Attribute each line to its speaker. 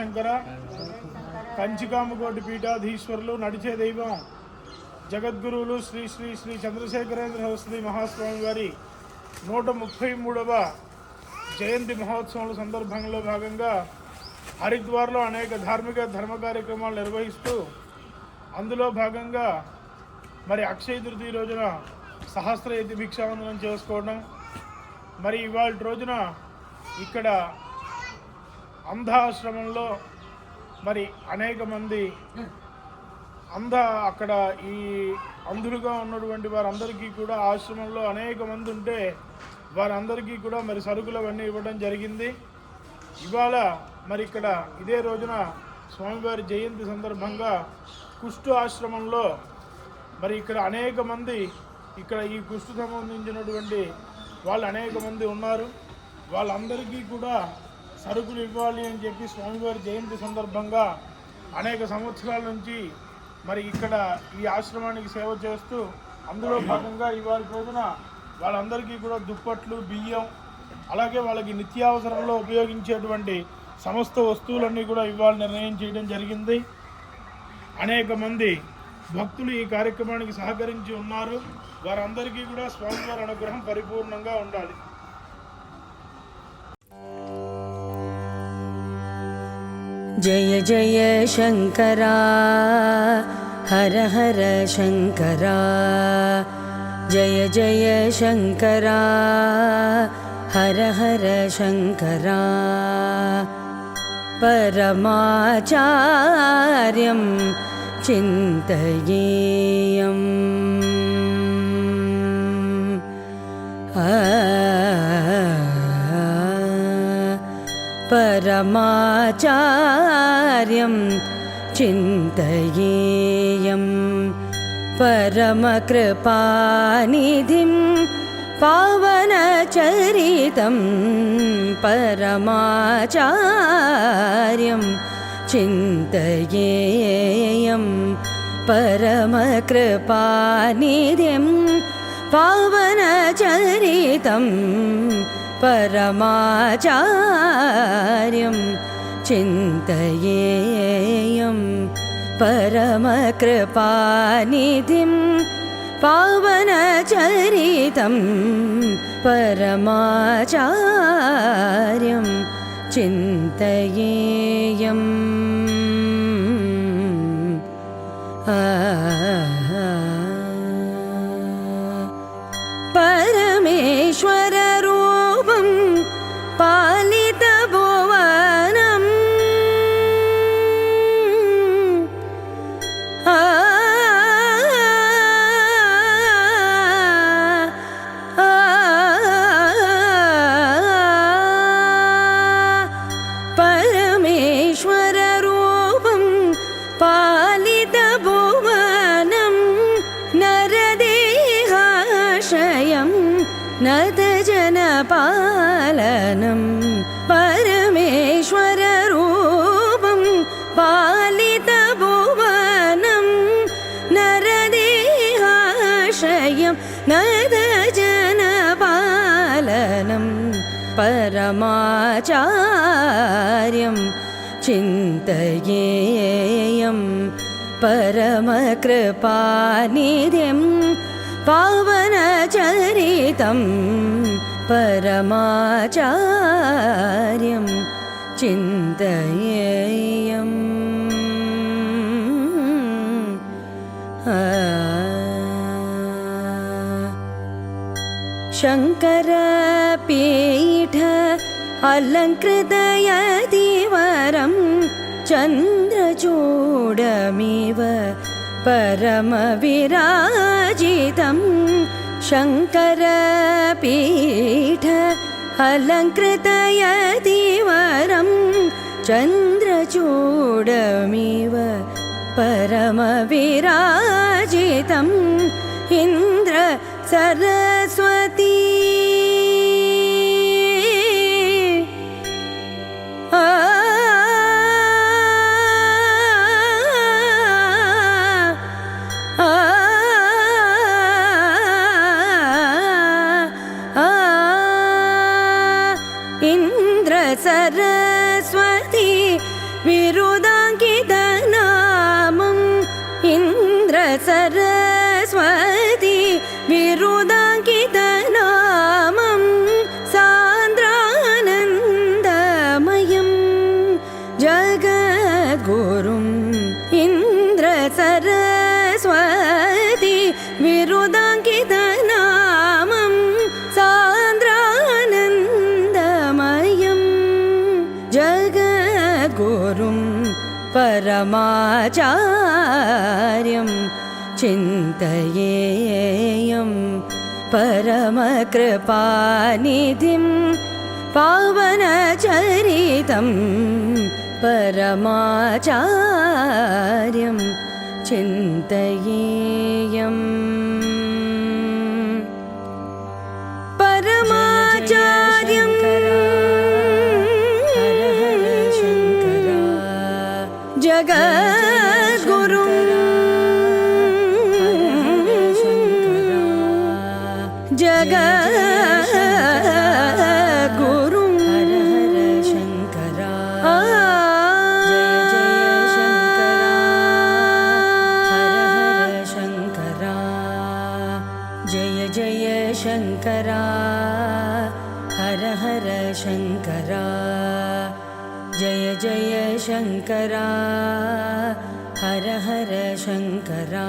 Speaker 1: శంకర కంచికామకోటి పీఠాధీశ్వరులు నడిచే దైవం జగద్గురువులు శ్రీ శ్రీ శ్రీ చంద్రశేఖరేంద్ర సరస్వతి మహాస్వామి వారి 133వ జయంతి మహోత్సవాల సందర్భంలో భాగంగా హరిద్వార్లో అనేక ధార్మిక ధర్మ కార్యక్రమాలు నిర్వహిస్తూ అందులో భాగంగా మరి అక్షయ తృతీయ రోజున సహస్రయతి భిక్షావందనం చేసుకోవడం, మరి ఇవాళ రోజున ఇక్కడ అంధాశ్రమంలో మరి అనేక మంది అక్కడ ఈ అంధులుగా ఉన్నటువంటి వారందరికీ కూడా ఆశ్రమంలో అనేక మంది ఉంటే వారందరికీ కూడా మరి సరుకులు అవన్నీ ఇవ్వడం జరిగింది. ఇవాళ మరి ఇక్కడ ఇదే రోజున స్వామివారి జయంతి సందర్భంగా కుష్టు ఆశ్రమంలో మరి ఇక్కడ అనేక మంది ఇక్కడ ఈ కుష్టు సంబంధించినటువంటి వాళ్ళు అనేక మంది ఉన్నారు. వాళ్ళందరికీ కూడా సరుకులు ఇవ్వాలి అని చెప్పి స్వామివారి జయంతి సందర్భంగా అనేక సంవత్సరాల నుంచి మరి ఇక్కడ ఈ ఆశ్రమానికి సేవ చేస్తూ అందులో భాగంగా ఇవాళ రోజున వాళ్ళందరికీ కూడా దుప్పట్లు, బియ్యం, అలాగే వాళ్ళకి నిత్యావసరంలో ఉపయోగించేటువంటి సమస్త వస్తువులన్నీ కూడా ఇవాళ నిర్ణయం చేయడం జరిగింది. అనేక మంది భక్తులు ఈ కార్యక్రమానికి సహకరించి ఉన్నారు. వారందరికీ కూడా స్వామివారి అనుగ్రహం పరిపూర్ణంగా ఉండాలి.
Speaker 2: जय जय शंकरा हर हर शंकरा, जय जय शंकरा हर हर शंकरा, परमाचार्यं चिन्तयेयम् परमाचार्यं चिन्तयेयं, परमकृपानिधिं पावनचरितं, परमाचार्यं चिन्तयेयं, परमकृपानिधिं पावनचरितं, परमाचार्यं चिन्तयेयं, परमकृपानिधिं पावनचरितं, परमाचार्यं चिन्तयेयम्। परमेश्वर पालितभुवनं परमेश्वर रूपं पालितभुवनं नरदेहाशयं नतजनपालनं, परमेश्वर रूपं पालितभुवनं नरदेहाशयं नतजनपालनं, परमाचार्यं चिन्तयेयं, परमकृपानिधिं पावनचरितं, परमाचार्यं चिन्तयेयम्। शंकरपीठ अलङ्कृतयतिवरं चन्द्रचूडमिव परमविराजितं, शंकरपीठ अलङ्कृतयतिवरं चन्द्रचूडमिव परमविराजितं, इन्द्र सरस्वती सरस्वती जगद्गुरुम् इन्द्र सरस्वती विरुदाङ्कितनामं सान्द्रानन्दमयं जगद्गुरुं परमाचार्यं चिन्तयेयं परमकृपानिधिं पावनचरितं परमाचार्यं चिन्तयेयम् परमाचार्यं जगद्गुरुं जगद्गुरुं जय जय शङ्करा हर हर शङ्करा जय जय शङ्करा हर हर शङ्करा